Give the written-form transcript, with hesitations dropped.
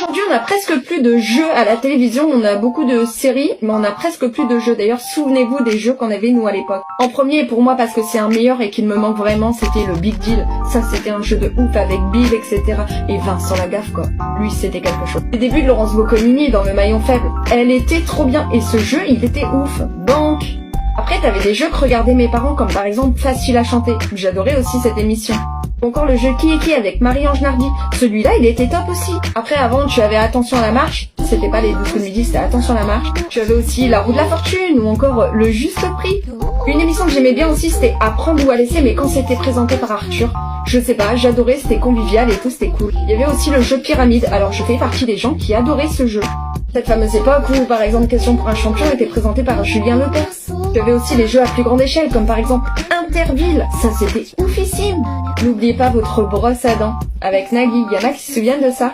Aujourd'hui, on a presque plus de jeux à la télévision, on a beaucoup de séries, mais on a presque plus de jeux. D'ailleurs, souvenez-vous des jeux qu'on avait nous à l'époque. En premier, pour moi, parce que c'est un meilleur et qu'il me manque vraiment, c'était le Big Deal. Ça, c'était un jeu de ouf avec Bill, etc. Et Vincent Lagaffe, quoi. Lui, c'était quelque chose. Les débuts de Laurence Boccolini dans Le Maillon Faible, elle était trop bien. Et ce jeu, il était ouf. Banque. Après, t'avais des jeux que regardaient mes parents, comme par exemple Facile à chanter. J'adorais aussi cette émission. Encore le jeu Qui est qui avec Marie-Ange Nardi. Celui-là, il était top aussi. Après, avant, tu avais Attention à la marche. C'était pas les 12 coups de midi, c'était Attention à la marche. Tu avais aussi La roue de la fortune ou encore Le juste prix. Une émission que j'aimais bien aussi, c'était Apprendre ou à laisser, mais quand c'était présenté par Arthur, je sais pas, j'adorais, c'était convivial et tout, c'était cool. Il y avait aussi le jeu Pyramide, alors je fais partie des gens qui adoraient ce jeu. Cette fameuse époque où, par exemple, Question pour un champion était présentée par Julien Lepers. Tu avais aussi les jeux à plus grande échelle, comme par exemple Interville, ça c'était oufissime. N'oubliez pas votre brosse à dents, avec Nagui, il y en a qui se souviennent de ça.